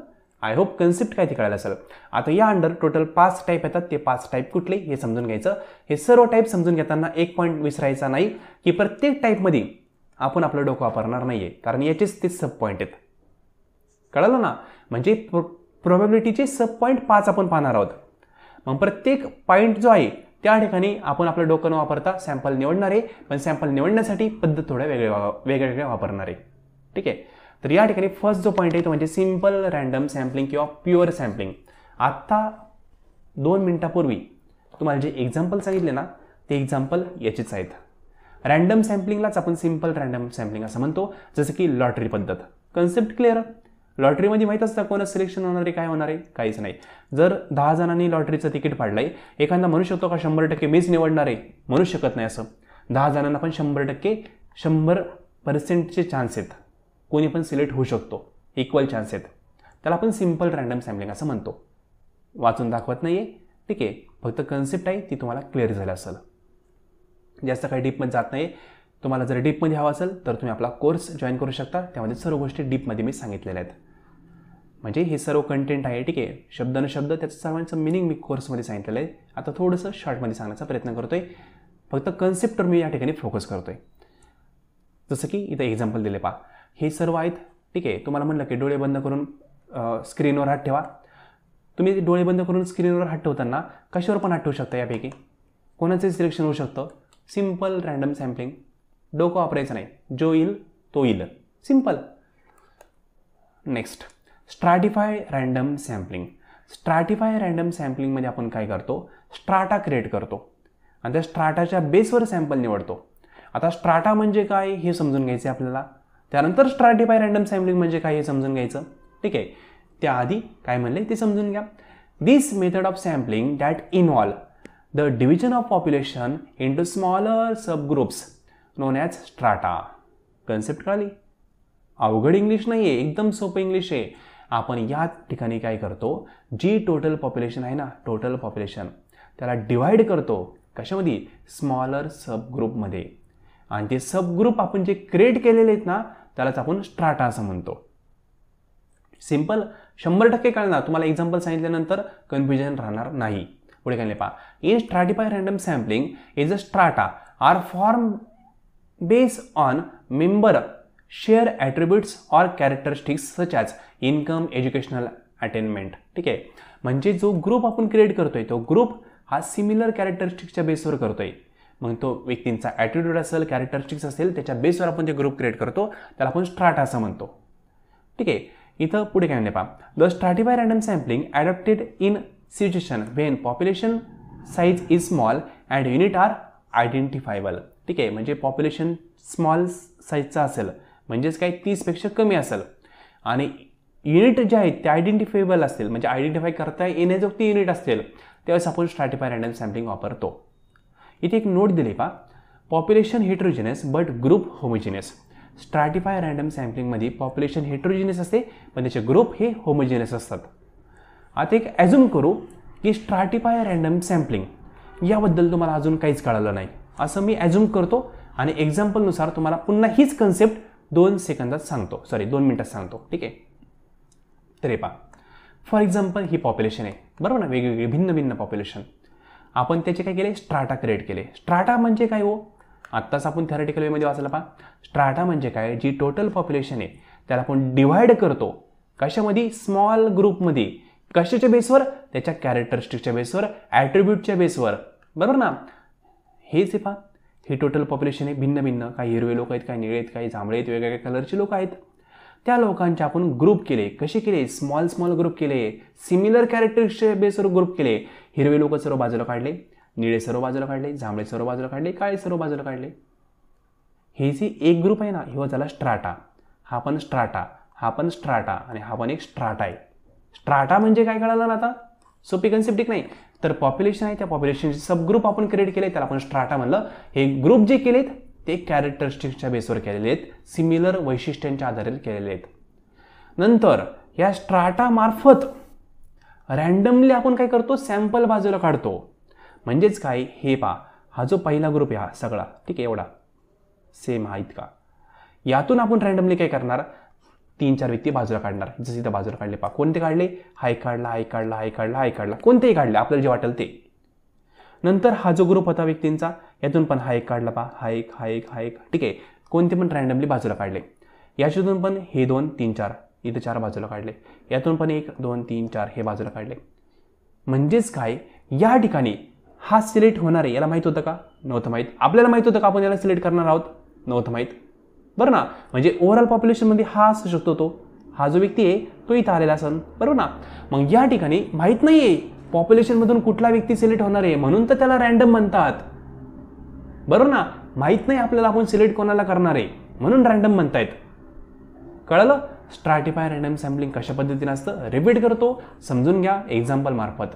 I hope concept काय ते कळायला असेल. आता या अंडर टोटल 5 टाईप येतात. ते 5 टाईप कुठले हे समजून घ्यायचं. हे सर्व टाईप समजून घेताना एक पॉईंट विसरायचा नाही की प्रत्येक टाईपमध्ये आपण आपलं डोकं वापरणार नाही आहे, कारण याचेच ते सब पॉईंट आहेत. कळलं ना? म्हणजे प्रोबॅबिलिटीचे सब पॉईंट 5 आपण पाहणार आहोत. मग प्रत्येक पॉईंट जो आहे त्या ठिकाणी आपण आपलं डोकं न वापरता सॅम्पल निवडणार आहे. पण सॅम्पल निवडण्यासाठी पद्धत थोड्या वेगवेगळ्या वापरणार आहे. ठीक आहे, तर या ठिकाणी फर्स्ट जो पॉईंट आहे तो म्हणजे सिम्पल रँडम सॅम्पलिंग किंवा प्युअर सॅम्पलिंग. आत्ता 2 मिनिटापूर्वी तुम्हाला जे एक्झाम्पल सांगितले ना ते एक्झाम्पल याचेच आहेत. रँडम सॅम्पलिंगलाच आपण सिम्पल रँडम सॅम्पलिंग असं म्हणतो, जसं की लॉटरी पद्धत. Concept clear? लॉटरीमध्ये माहीत असतं कोणाचं सिलेक्शन होणार आहे, काय होणार आहे? काहीच नाही. जर 10 जणांनी लॉटरीचं तिकीट फाडलंय, एखादा म्हणू शकतो का 100% मीच निवडणार आहे? म्हणू शकत नाही असं. 10 जणांना पण 100% चान्स आहेत. कोणी पण सिलेक्ट होऊ शकतो, इक्वल चान्स आहेत. त्याला आपण सिम्पल रँडम सॅम्पलिंग असं म्हणतो. वाचून दाखवत नाही आहे. ठीक आहे, फक्त कन्सेप्ट आहे ती तुम्हाला क्लिअर झाली असेल. जास्त काही डीपमध्ये जात नाही. तुम्हाला जर डीपमध्ये हवा असेल तर तुम्ही आपला कोर्स जॉईन करू शकता. त्यामध्ये सर्व गोष्टी डीपमध्ये मी सांगितलेल्या आहेत. म्हणजे हे सर्व कंटेंट आहे. ठीक आहे, शब्द न शब्द त्याचं सर्वांचं मिनिंग मी कोर्समध्ये सांगितलेलं आहे. आता थोडंसं शॉर्टमध्ये सांगण्याचा प्रयत्न करतोय. फक्त कन्सेप्टवर मी या ठिकाणी फोकस करतोय. जसं की इथं एक्झाम्पल दिले पहा. हे सर्व आहेत. ठीक आहे, तुम्हाला म्हणलं की डोळे बंद करून स्क्रीनवर हात ठेवा. तुम्ही डोळे बंद करून स्क्रीनवर हात ठेवताना कशावर पण हात ठेवू शकता. यापैकी कोणाचंही सिलेक्शन होऊ शकतं. Simple random sampling. डोकं वापरायचं नाही. जो येईल तो येईल. Simple. Next, stratify random sampling. Stratify random सॅम्पलिंगमध्ये आपण काय करतो? स्ट्राटा क्रिएट करतो आणि त्या स्ट्राटाच्या बेसवर सॅम्पल निवडतो. आता स्ट्राटा म्हणजे काय हे समजून घ्यायचं आपल्याला. त्यानंतर स्ट्रॅटिफाय रँडम सॅम्पलिंग म्हणजे काय हे समजून घ्यायचं. ठीक आहे, त्याआधी काय म्हणले ते समजून घ्या. This method of sampling that involve the division of population into smaller subgroups known as strata. Concept कळली? अवघड इंग्लिश नाही आहे, एकदम सोपं इंग्लिश आहे. आपण या ठिकाणी काय करतो? जी टोटल पॉप्युलेशन आहे ना, टोटल पॉप्युलेशन त्याला डिवाइड करतो. कशामध्ये? स्मॉलर सबग्रुपमध्ये. आणि ते सबग्रुप आपण जे क्रिएट केलेले आहेत ना त्यालाच आपण स्ट्राटा असं म्हणतो. सिम्पल. 100% कळणार. तुम्हाला एक्झाम्पल सांगितल्यानंतर कन्फ्युजन राहणार नाही. पुढे काय पहा. In stratify random sampling is a strata are form based on member share attributes or characteristics such as income, educational attainment. ठीक आहे, म्हणजे जो ग्रुप आपण क्रिएट करतोय तो ग्रुप हा सिमिलर कॅरेक्टरिस्टिक्सच्या बेसवर करतोय. मग तो व्यक्तींचा ॲटिट्यूड असेल, कॅरेक्टरिस्टिक्स असेल, त्याच्या बेसवर आपण ते ग्रुप क्रिएट करतो. त्याला आपण स्ट्राटा असं म्हणतो. ठीक आहे, इथं पुढे काय म्हणले पहा. The stratify random sampling adopted in situation when population size is small and unit are identifiable. ठीक आहे, म्हणजे पॉप्युलेशन स्मॉल साईजचा असेल म्हणजेच काय 30पेक्षा कमी असेल आणि युनिट जे आहेत ते आयडेंटिफायबल असतील, म्हणजे आयडेंटिफाय करता येण्याजोगती युनिट असतील, त्यावेळेस आपण स्ट्रॅटिफाय रँडम सॅम्पलिंग वापरतो. इथे एक नोट दिली पहा. Population heterogeneous but group homogeneous. Stratify random सॅम्पलिंगमध्ये पॉप्युलेशन हेट्रोजिनियस असते पण त्याचे ग्रुप हे होमोजिनियस असतात. आता एक ॲझ्युम करू की स्ट्रॅटिफाय रँडम सॅम्पलिंग याबद्दल तुम्हाला अजून काहीच कळालं नाही असं मी ॲझ्युम करतो आणि एक्झाम्पलनुसार तुम्हाला पुन्हा हीच कन्सेप्ट 2 मिनिटात सांगतो. ठीक आहे, तर हे पहा. फॉर एक्झाम्पल ही पॉप्युलेशन आहे, बरोबर ना, वेगवेगळी भिन्न भिन्न पॉप्युलेशन. आपण त्याचे काय केले? स्ट्राटा क्रिएट केले. स्ट्राटा म्हणजे काय हो? आत्ताच आपण थेरटिकल वेमध्ये वाचलं पहा. स्ट्राटा म्हणजे काय? जी टोटल पॉप्युलेशन आहे त्याला आपण डिवाइड करतो. कशामध्ये? स्मॉल ग्रुपमध्ये. कशाच्या बेसवर? त्याच्या कॅरेक्टरिस्टिकच्या बेसवर, ॲट्रिब्यूटच्या बेसवर. बरोबर ना? हेच आहे पहा. हे टोटल पॉप्युलेशन आहे, भिन्न भिन्न, काही हिरवे लोक आहेत, काही निळे आहेत, काही जांभळे आहेत, वेगवेगळ्या कलरचे लोक आहेत. त्या लोकांचे आपण ग्रुप केले. कसे केले? स्मॉल स्मॉल ग्रुप केले, सिमिलर कॅरेक्टरिस्टिक्सच्या बेसवर ग्रुप केले. हिरवे लोक सर्व बाजूला काढले, निळे सर्व बाजूला काढले, जांभळे सर्व बाजूला काढले, काळे सर्व बाजूला काढले. हे जे एक ग्रुप आहे ना, हे झाला स्ट्राटा. हा पण स्ट्राटा, हा पण स्ट्राटा आणि हा पण एक स्ट्राटा आहे. स्ट्राटा म्हणजे काय कळालं ना आता? सोपी कन्सेप्ट नाही. तर पॉप्युलेशन आहे, त्या पॉप्युलेशनचे सब ग्रुप आपण क्रिएट केले, त्याला आपण स्ट्राटा म्हणलं. हे ग्रुप जे केलेत ते कॅरेक्टरिस्टिक्सच्या बेसवर केलेले आहेत, सिमिलर वैशिष्ट्यांच्या आधारे केलेले आहेत. नंतर या स्ट्राटा मार्फत रॅन्डमली आपण काय करतो? सॅम्पल बाजूला काढतो. म्हणजेच काय? हे पहा, हा जो पहिला ग्रुप आहे हा सगळा, ठीक आहे, एवढा सेम हा इतका. यातून आपण रॅन्डमली काय करणार? 3-4 व्यक्ती बाजूला काढणार. जसे इथं बाजूला काढले पहा. कोणते काढले? हा एक काढला, हा एक काढला, हा एक काढला, हा एक काढला, कोणतेही काढले, आपल्याला जे वाटेल ते. नंतर हा जो ग्रुप होता व्यक्तींचा, यातून पण हा एक काढला पहा, हा एक, हा एक, हा एक, ठीक आहे, कोणते पण रॅन्डमली बाजूला काढले. याच्यातून पण हे 2, 3, 4, इथं 4 बाजूला काढले. यातून पण 1, 2, 3, 4 हे बाजूला काढले. म्हणजेच काय? या ठिकाणी हा सिलेक्ट होणार आहे, याला माहीत होतं का? नव्हतं माहीत. आपल्याला माहीत होतं का आपण याला सिलेक्ट करणार आहोत? नव्हतं माहीत. बरं ना? म्हणजे ओव्हरऑल पॉप्युलेशनमध्ये हा असू शकतो, तो हा जो व्यक्ती आहे तो इथं आलेला असेल, बरोबर ना? मग या ठिकाणी माहीत नाही आहे पॉप्युलेशनमधून कुठला व्यक्ती सिलेक्ट होणार आहे, म्हणून तर त्याला रॅन्डम म्हणतात, बरोबर ना? माहीत नाही आपल्याला आपण सिलेक्ट कोणाला करणार आहे, म्हणून रॅन्डम म्हणतायत. कळलं? स्ट्रॅटिफाय रॅन्डम सॅम्पलिंग कशा पद्धतीने असतं रिपीट करतो, समजून घ्या एक्झाम्पल मार्फत.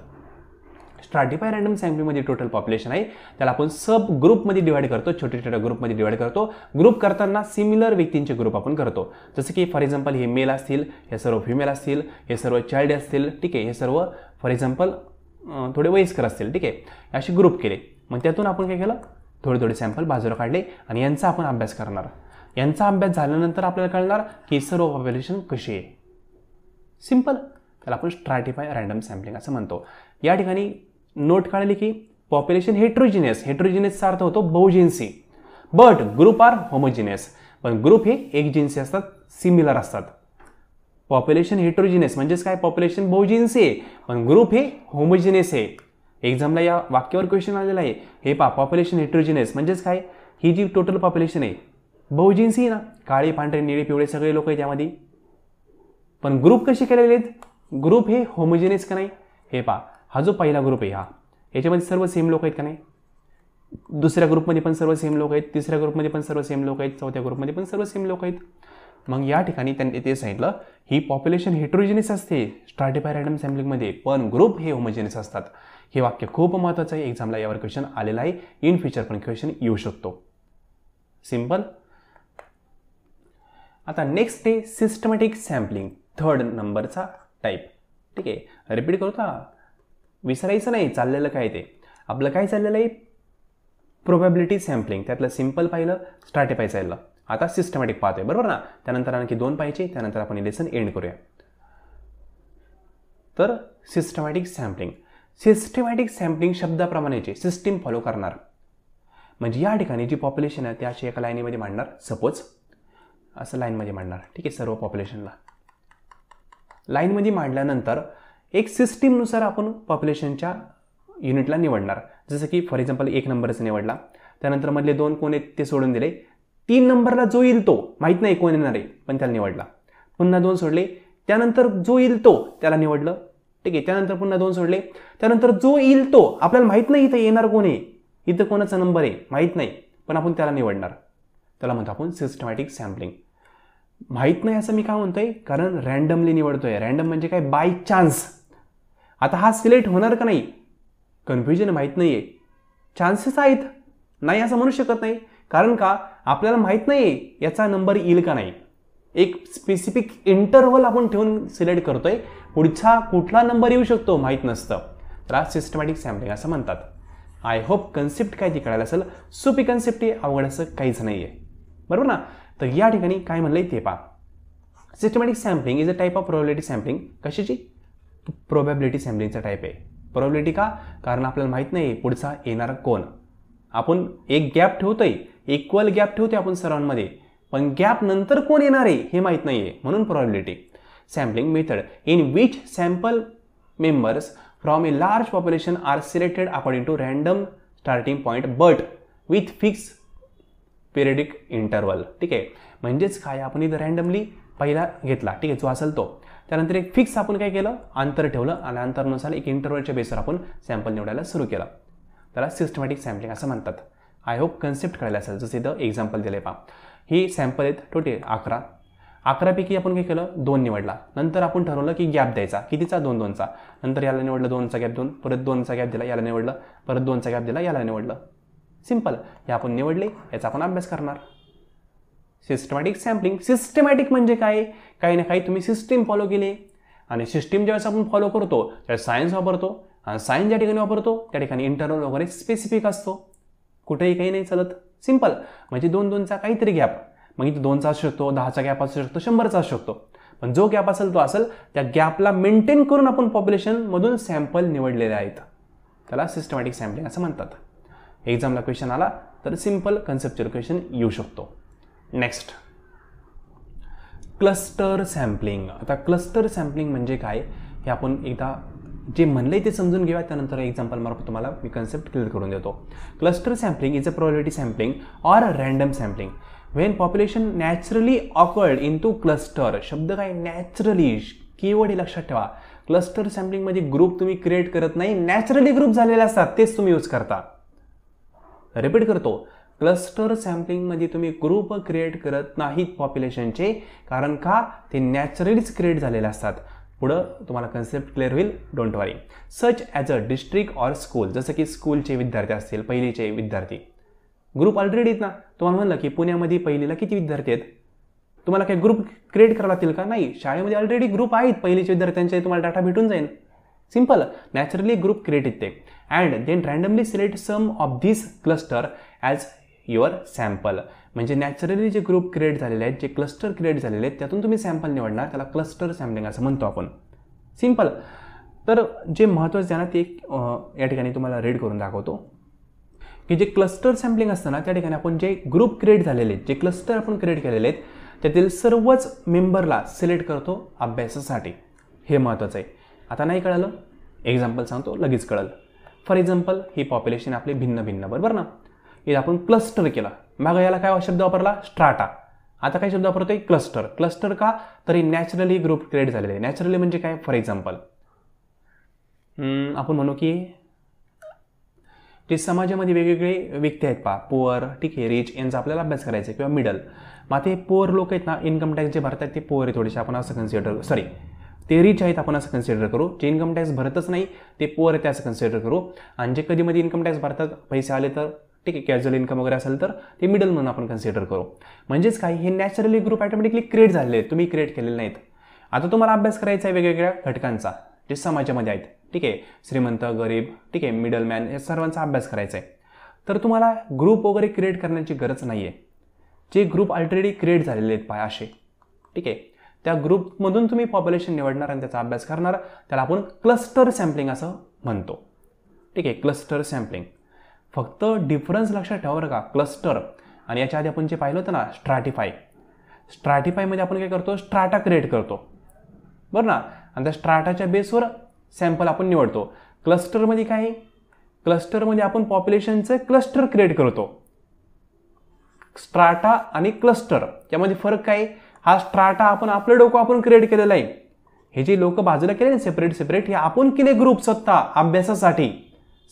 स्ट्रॅटिफाय रॅन्डम सॅम्पलिंगमध्ये टोटल पॉप्युलेशन आहे, त्याला आपण सब ग्रुपमध्ये डिवाइड करतो, छोटे छोट्या ग्रुपमध्ये डिवाइड करतो. ग्रुप करताना सिमिलर व्यक्तींचे ग्रुप आपण करतो. जसं की फॉर एक्झाम्पल हे मेल असतील, हे सर्व फिमेल असतील, हे सर्व चाइल्ड असतील, ठीक आहे, हे सर्व फॉर एक्झाम्पल थोडे वयस्कर असतील, ठीक आहे, असे ग्रुप केले. मग त्यातून आपण काय केलं? थोडे थोडे सॅम्पल बाजूला काढले आणि यांचा आपण अभ्यास करणार. यांचा अभ्यास झाल्यानंतर आपल्याला कळणार की सर्व पॉप्युलेशन कशी आहे. सिंपल. त्याला आपण स्ट्रॅटिफाय रॅन्डम सॅम्पलिंग असं म्हणतो. या ठिकाणी नोट काढली की पॉप्युलेशन हेट्रोजिनियस, हेट्रोजिनियसचा अर्थ होतो बहुजिन्सी, बट ग्रुप आर होमोजिनियस. पण ग्रुप हे एकजिन्सी असतात, सिमिलर असतात. पॉप्युलेशन हेट्रोजिनियस म्हणजेच काय? पॉप्युलेशन बहुजिन्सी आहे, पण ग्रुप हे होमोजिनियस आहे. एक्झामला या वाक्यावर क्वेश्चन आलेला आहे. हे पहा, पॉप्युलेशन हेट्रोजिनियस म्हणजेच काय? ही जी टोटल पॉप्युलेशन आहे बहुजिन्सी आहे ना, काळे, पांढरे, निळे, पिवळे सगळे लोक आहेत त्यामध्ये, पण ग्रुप कसे केलेले आहेत? ग्रुप हे होमोजिनियस का नाही? हे पहा, हा जो पहिला ग्रुप आहे हा, याच्यामध्ये सर्व सेम लोक आहेत का नाही? दुसऱ्या ग्रुपमध्ये पण सर्व सेम लोक आहेत, तिसऱ्या ग्रुपमध्ये पण सर्व सेम लोक आहेत, चौथ्या ग्रुपमध्ये पण सर्व सेम लोक आहेत. मग या ठिकाणी त्यांनी ते सांगितलं ही पॉप्युलेशन हेट्रोजिनियस असते स्ट्रॅटिफाय रॅन्डम सॅम्पलिंगमध्ये, पण ग्रुप हे होमोजिनियस असतात. हे वाक्य खूप महत्त्वाचं आहे. एक्झामला यावर क्वेश्चन आलेला आहे, इन फ्युचर पण क्वेश्चन येऊ शकतो. सिंपल. आता नेक्स्ट आहे सिस्टमॅटिक सॅम्पलिंग, 3rd नंबरचा टाईप. ठीक आहे, रिपीट करतो, विसरायचं नाही चाललेलं काय ते. आपलं काय चाललेलं आहे? Probability sampling. त्यातलं सिंपल पाहिलं, स्ट्रॅटिफाय चाललं. आता सिस्टमॅटिक पाहतोय, बरोबर ना? त्यानंतर आणखी 2 पाहिजे, त्यानंतर आपण हे लेसन एंड करूया. तर सिस्टमॅटिक सॅम्पलिंग. सिस्टमॅटिक सॅम्पलिंग शब्दाप्रमाणेचे सिस्टीम फॉलो करणार. म्हणजे या ठिकाणी जी पॉप्युलेशन आहे त्याची एका लाईनीमध्ये मांडणार, सपोज असं लाईनमध्ये मांडणार, ठीक आहे, सर्व पॉप्युलेशनला लाईनमध्ये मांडल्यानंतर एक सिस्टीमनुसार आपण पॉप्युलेशनच्या युनिटला निवडणार. जसं की फॉर एक्झाम्पल 1 नंबरचा निवडला, त्यानंतर मधले 2 कोण आहेत ते सोडून दिले. 3 नंबरला जो येईल तो, माहीत नाही कोण येणार आहे पण त्याला निवडला. पुन्हा 2 सोडले, त्यानंतर जो येईल तो त्याला निवडलं, ठीक आहे. त्यानंतर पुन्हा 2 सोडले, त्यानंतर जो येईल तो, आपल्याला माहीत नाही इथं येणार कोण आहे, इथं कोणाचा नंबर आहे माहीत नाही, पण आपण त्याला निवडणार. त्याला म्हणतो आपण सिस्टमॅटिक सॅम्पलिंग. माहीत नाही असं मी काय म्हणतोय, कारण रॅन्डमली निवडतोय. रॅन्डम म्हणजे काय? By chance. आता हा सिलेक्ट होणार का नाही, कन्फ्युजन, माहीत नाही आहे. चान्सेस आहेत, नाही असं म्हणू शकत नाही. कारण का? आपल्याला माहीत नाही आहे याचा नंबर येईल का नाही. एक स्पेसिफिक इंटरव्हल आपण ठेवून सिलेक्ट करतोय, पुढचा कुठला नंबर येऊ शकतो माहीत नसतं. त्याला सिस्टमॅटिक सॅम्पलिंग असं म्हणतात. आय होप कन्सेप्ट काय ती कळायला असेल. सोपी कन्सेप्ट आहे, अवघड असं काहीच नाही आहे, बरोबर ना? तर या ठिकाणी काय म्हणलंय ते पहा. Systematic sampling is a type of probability sampling. कशाची? प्रोबॅबिलिटी सॅम्पलिंगचा टाईप आहे. प्रोबॅबिलिटी का? कारण आपल्याला माहीत नाही पुढचा येणार कोण. आपण एक गॅप ठेवतोय, इक्वल गॅप ठेवतोय आपण सर्वांमध्ये, पण गॅप नंतर कोण येणार आहे हे माहीत नाही आहे, म्हणून probability. Sampling method in which sample members from a large population are selected according to random starting point but with fix periodic interval. ठीक आहे, म्हणजेच काय, आपण इथं रँडमली पहिला घेतला, ठीक आहे, जो असेल तो, त्यानंतर एक फिक्स आपण काय केलं, अंतर ठेवलं आणि अंतरानुसार एक इंटरवलच्या बेसवर आपण सॅम्पल निवडायला सुरू केलं. त्याला सिस्टमॅटिक सॅम्पलिंग असं म्हणतात. आय होप कन्सेप्ट कळायला असेल. जसं इथं एक्झाम्पल दिलं आहे पहा, ही सॅम्पल आहेत टोटल 11. 11पैकी आपण काय केलं, 2 निवडला. नंतर आपण ठरवलं की गॅप द्यायचा, कितीचा, 2-2चा. नंतर याला निवडलं, 2चा गॅप 2, परत 2चा गॅप दिला, याला निवडलं, परत 2चा गॅप दिला, याला निवडलं. सिंपल. हे आपण निवडले, याचा आपण अभ्यास करणार. Systematic sampling. सिस्टमॅटिक म्हणजे काय, काही ना काही तुम्ही सिस्टीम फॉलो केली आणि सिस्टीम ज्यावेळेस आपण फॉलो करतो त्यावेळेस सायन्स वापरतो आणि सायन्स ज्या ठिकाणी वापरतो त्या ठिकाणी इंटरवल वगैरे स्पेसिफिक असतो, कुठेही काही नाही चालत. सिंपल. म्हणजे 2-2चा काहीतरी गॅप, मग इथे 2चा असू शकतो, 10चा गॅप असू शकतो, 100चा असू शकतो, पण जो गॅप असेल तो असेल, त्या गॅपला मेंटेन करून आपण पॉप्युलेशनमधून सॅम्पल निवडलेले आहेत. त्याला सिस्टमॅटिक सॅम्पलिंग असं म्हणतात. एक्झामला क्वेश्चन आला तर सिंपल कन्सेप्च्युअल क्वेश्चन येऊ शकतो. Next, cluster sampling. आता क्लस्टर सॅम्पलिंग म्हणजे काय हे आपण एकदा जे म्हणलंय ते समजून घेऊया, त्यानंतर एक्झाम्पल मार्फत तुम्हाला मी कन्सेप्ट क्लिअर करून देतो. Cluster sampling is a probability sampling or random sampling when population naturally occurred in two cluster. शब्द काय, नॅचरली, कीवर्ड हे लक्षात ठेवा. क्लस्टर सॅम्पलिंगमध्ये ग्रुप तुम्ही क्रिएट करत नाही, नॅचरली ग्रुप झालेले असतात तेच तुम्ही यूज करता. रिपीट करतो, क्लस्टर सॅम्पलिंगमध्ये तुम्ही ग्रुप क्रिएट करत नाहीत पॉप्युलेशनचे, कारण का, ते नॅचरलीच क्रिएट झालेले असतात. पुढं तुम्हाला कन्सेप्ट क्लिअर होईल, don't worry. Such as a district or school. जसं की स्कूलचे विद्यार्थी असतील, पहिलीचे विद्यार्थी, ग्रुप ऑलरेडी आहेत ना. तुम्हाला म्हणलं की पुण्यामध्ये पहिलीला किती विद्यार्थी आहेत, तुम्हाला काही ग्रुप क्रिएट करावं लागतील का, नाही. शाळेमध्ये ऑलरेडी ग्रुप आहेत पहिलीचे विद्यार्थ्यांचे, तुम्हाला डाटा भेटून जाईल. सिंपल. नॅचरली ग्रुप क्रिएट येते and then randomly select some of this cluster as your sample. म्हणजे नॅचरली जे ग्रुप क्रिएट झालेले आहेत, जे क्लस्टर क्रिएट झालेले आहेत, त्यातून तुम्ही सॅम्पल निवडणार, त्याला क्लस्टर सॅम्पलिंग असं म्हणतो आपण. सिंपल. तर जे महत्त्वाचं आहे ना, ते या ठिकाणी तुम्हाला रीड करून दाखवतो की जे क्लस्टर सॅम्पलिंग असतं ना, त्या ठिकाणी आपण जे ग्रुप क्रिएट झालेले आहेत, जे क्लस्टर आपण क्रिएट केलेले आहेत, त्यातील सर्वच मेंबरला सिलेक्ट करतो अभ्यासासाठी. हे महत्त्वाचं आहे. आता नाही कळलं, एक्झाम्पल सांगतो, लगेच कळलं. फॉर एक्झाम्पल, ही पॉप्युलेशन आपली भिन्न भिन्न, बरोबर ना. हे आपण क्लस्टर केला, मग याला काय शब्द वापरला, स्ट्राटा. आता काय शब्द वापरतोय, क्लस्टर. क्लस्टर का, तरी नॅचरली ग्रुप क्रिएट झालेले. नॅचरली म्हणजे काय, फॉर एक्झाम्पल आपण म्हणू की जे समाजामध्ये वेगवेगळे व्यक्ती आहेत पहा, पुअर, ठीक आहे, रिच, यांचा आपल्याला अभ्यास करायचा आहे, किंवा मिडल. मग ते पुअर लोक आहेत ना, इन्कम टॅक्स जे भरतात ते पुअर आहे थोडेसे, आपण असं कन्सिडर, सॉरी, ते रिच आहेत आपण असं कन्सिडर करू. जे इन्कम टॅक्स भरतच नाही ते पुअर आहे ते असं कन्सिडर करू. आणि जे कधी मध्ये इन्कम टॅक्स भरतात, पैसे आले तर, ठीक आहे, कॅज्युअल इन्कम वगैरे असेल तर ते मिडल म्हणून आपण कन्सिडर करू. म्हणजेच काय, हे नॅचरली ग्रुप ऑटोमॅटिकली क्रिएट झालेले आहेत, तुम्ही क्रिएट केलेले नाहीत. आता तुम्हाला अभ्यास करायचा आहे वेगवेगळ्या घटकांचा जे समाजामध्ये आहेत, ठीक आहे, श्रीमंत, गरीब, ठीक आहे, मिडल मॅन, या सर्वांचा अभ्यास करायचा आहे. तर तुम्हाला ग्रुप वगैरे क्रिएट करण्याची गरज नाही आहे. जे ग्रुप ऑलरेडी क्रिएट झालेले आहेत पाय असे, ठीक आहे, त्या ग्रुपमधून तुम्ही पॉप्युलेशन निवडणार आणि त्याचा अभ्यास करणार, त्याला आपण क्लस्टर सॅम्पलिंग असं म्हणतो. ठीक आहे, क्लस्टर सॅम्पलिंग. फक्त डिफरन्स लक्षात ठेवा बरं का, क्लस्टर आणि याच्या आधी आपण जे पाहिलं होतं ना, स्ट्रॅटिफाय. स्ट्रॅटिफायमध्ये आपण काय करतो, स्ट्राटा क्रिएट करतो, बरं ना, आणि त्या स्ट्राटाच्या बेसवर सॅम्पल आपण निवडतो. क्लस्टरमध्ये काय, क्लस्टरमध्ये आपण पॉप्युलेशनचे क्लस्टर क्रिएट करतो. स्ट्राटा आणि क्लस्टर यामध्ये फरक काय, हा स्ट्राटा आपण आपलं डोकं आपण क्रिएट केलेलं आहे. हे जे लोक बाजूला केले ना सेपरेट सेपरेट, हे आपण केले ग्रुप स्वतः अभ्यासासाठी,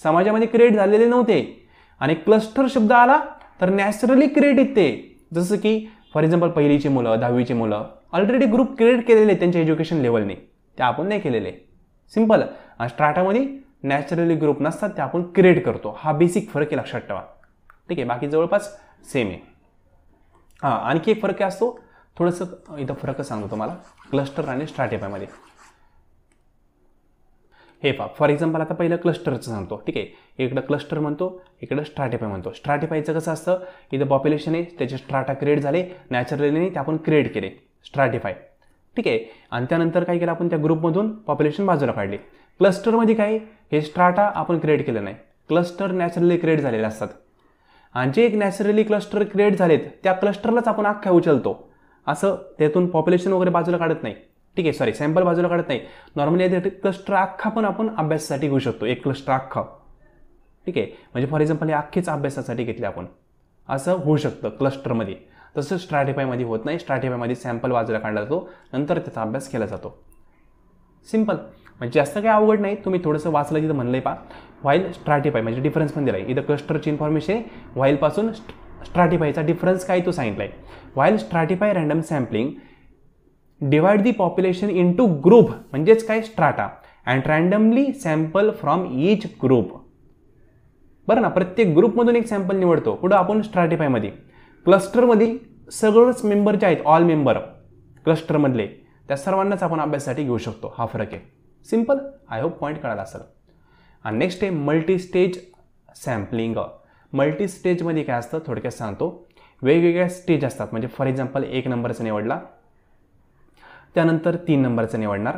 समाजामध्ये क्रिएट झालेले नव्हते. आणि क्लस्टर शब्द आला तर नॅचरली क्रिएट येते. जसं की फॉर एक्झाम्पल पहिलीची मुलं, 10वीची मुलं ऑलरेडी ग्रुप क्रिएट केलेले त्यांच्या एज्युकेशन लेवलने, ते आपण नाही केलेले. सिंपल. आणि स्ट्राटामध्ये नॅचरली ग्रुप नसतात, ते आपण क्रिएट करतो. हा बेसिक फरक आहे, लक्षात ठेवा. ठीक आहे, बाकी जवळपास सेम आहे. हां, आणखी एक फरक काय असतो, थोडंसं इथं फरक सांगतो तुम्हाला क्लस्टर आणि स्ट्रॅटिफायमध्ये. हे पहा, फॉर एक्झाम्पल आता पहिलं क्लस्टरचं सांगतो, ठीक आहे, इकडं क्लस्टर म्हणतो, इकडं स्ट्रॅटिफाय म्हणतो. स्ट्रॅटिफायचं कसं असतं, इथं पॉप्युलेशन आहे, त्याचे स्ट्राटा क्रिएट झाले, नॅचरली ते आपण क्रिएट केले, स्ट्रॅटिफाय. ठीक आहे, आणि त्यानंतर काय केलं आपण, त्या ग्रुपमधून पॉप्युलेशन बाजूला काढली. क्लस्टरमध्ये काय, हे स्ट्राटा आपण क्रिएट केलं नाही, क्लस्टर नॅचरली क्रिएट झालेले असतात. आणि जे एक नॅचरली क्लस्टर क्रिएट झालेत त्या क्लस्टरलाच आपण अख्ख्या उचलतो, असं त्यातून पॉप्युलेशन वगैरे बाजूला काढत नाही. ठीक आहे, सॉरी, सॅम्पल बाजूला काढत नाही. नॉर्मली क्लस्टर अख्खा पण आपण अभ्यासासाठी घेऊ शकतो, एक क्लस्टर अख्खा. ठीक आहे, म्हणजे फॉर एक्झाम्पल हे अख्खेच अभ्यासासाठी घेतले आपण, असं होऊ शकतं क्लस्टरमध्ये. तसं स्ट्रॅटिफायमध्ये होत नाही. स्ट्रॅटिफायमध्ये सॅम्पल बाजूला काढला जातो, नंतर त्याचा अभ्यास केला जातो. सिम्पल, म्हणजे जास्त काही अवघड नाही. तुम्ही थोडंसं वाचलं तिथं म्हणलं आहे पा, व्हाईल स्ट्रॅटिफाय म्हणजे डिफरन्स पण दिला आहे इथं. क्लस्टरची इन्फॉर्मेशन आहे, व्हाईलपासून स्ट्रॅटिफायचा डिफरन्स काय तो सांगितला आहे. व्हाईल स्ट्रॅटिफाय रँडम सॅम्पलिंग डिवाइड दी पॉप्युलेशन इंटू ग्रुप, म्हणजेच काय strata, and randomly sample from each group. बरं ना, प्रत्येक ग्रुपमधून एक सॅम्पल निवडतो. कुठं आपण स्ट्रॅटिफायमध्ये. क्लस्टरमध्ये सगळंच मेंबर जे आहेत, ऑल मेंबर क्लस्टरमधले, त्या सर्वांनाच आपण अभ्यासासाठी घेऊ शकतो. हा फरक आहे. सिम्पल, आय होप पॉईंट कळाला असेल. आणि नेक्स्ट आहे मल्टी स्टेज सॅम्पलिंग. मल्टी स्टेजमध्ये काय असतं थोडक्यात सांगतो. वेगवेगळ्या स्टेज असतात. म्हणजे फॉर एक्झाम्पल 1 नंबरचा निवडला, त्यानंतर 3 नंबरचा निवडणार.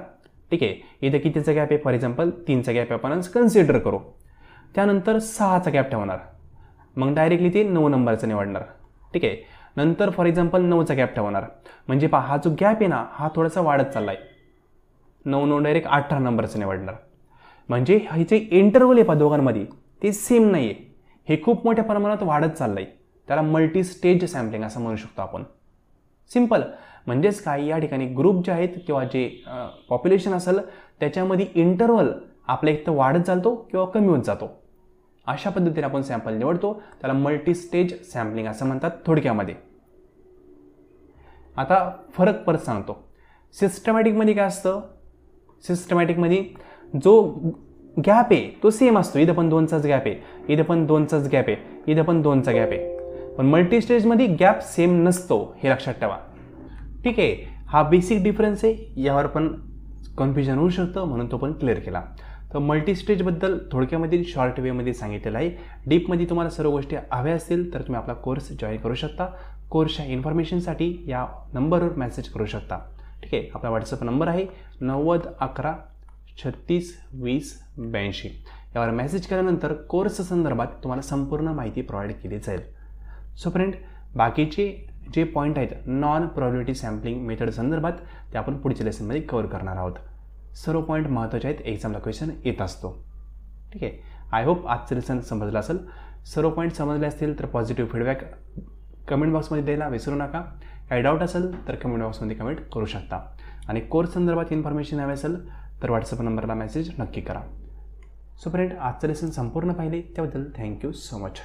ठीक आहे, इथं कितीचा गॅप आहे, फॉर एक्झाम्पल 3चा गॅप आपण कन्सिडर करू. त्यानंतर 6चा गॅप ठेवणार, मग डायरेक्टली ते 9 नंबरचं निवडणार. ठीक आहे, नंतर फॉर एक्झाम्पल 9चा गॅप ठेवणार. म्हणजे पहा हा जो गॅप आहे ना, हा थोडासा वाढत चालला आहे. 9 डायरेक्ट 18 नंबरचं निवडणार. म्हणजे हे जे इंटरव्हल आहे पहा दोघांमध्ये ते सेम नाही आहे, हे खूप मोठ्या प्रमाणात वाढत चाललं आहे. त्याला मल्टी स्टेज सॅम्पलिंग असं म्हणू शकतो आपण. सिम्पल, म्हणजेच काय, या ठिकाणी ग्रुप जे आहेत किंवा जे पॉप्युलेशन असेल त्याच्यामध्ये इंटरव्हल आपल्या एक तर वाढत चालतो किंवा कमी होत जातो. अशा पद्धतीने आपण सॅम्पल निवडतो. त्याला मल्टी स्टेज सॅम्पलिंग असं म्हणतात थोडक्यामध्ये. आता फरक परत सांगतो. सिस्टमॅटिकमध्ये काय असतं, सिस्टमॅटिकमध्ये जो गॅप आहे तो सेम असतो. इथं पण 2चाच गॅप आहे, इथं पण 2चाच गॅप आहे, इथं पण 2चा गॅप आहे. पण मल्टी स्टेजमध्ये गॅप सेम नसतो, हे लक्षात ठेवा. ठीक आहे, हा बेसिक डिफरन्स आहे. यावर पण कन्फ्युजन होऊ शकतं, म्हणून तो पण क्लिअर केला. तर मल्टी स्टेजबद्दल थोडक्यामध्ये शॉर्ट वेमध्ये सांगितलेलं आहे. डीपमध्ये तुम्हाला सर्व गोष्टी हव्या असतील तर तुम्ही आपला कोर्स जॉईन करू शकता. कोर्सच्या इन्फॉर्मेशनसाठी या नंबरवर मेसेज करू शकता. ठीक आहे, आपला व्हॉट्सअप नंबर आहे 90 11 36 20 82. यावर मेसेज केल्यानंतर कोर्स संदर्भात तुम्हाला संपूर्ण माहिती प्रोव्हाइड केली जाईल. सो फ्रेंड, बाकीचे जे पॉईंट आहेत नॉन प्रोबॅबिलिटी सॅम्पलिंग मेथड संदर्भात ते आपण पुढच्या लेसनमध्ये कव्हर करणार आहोत. सर्व पॉईंट महत्त्वाचे आहेत, एक्झामला क्वेश्चन येत असतो. ठीक आहे, आय होप आजचं लेसन समजलं असेल. सर्व पॉईंट समजले असतील तर पॉझिटिव्ह फीडबॅक कमेंट बॉक्समध्ये द्यायला विसरू नका. काही डाऊट असेल तर कमेंट बॉक्समध्ये कमेंट करू शकता. आणि कोर्स संदर्भात इन्फॉर्मेशन हवी असेल तर व्हॉट्सअप नंबरला मेसेज नक्की करा. सो फ्रेंड, आजचं लेसन संपूर्ण पाहिले त्याबद्दल थँक्यू सो मच.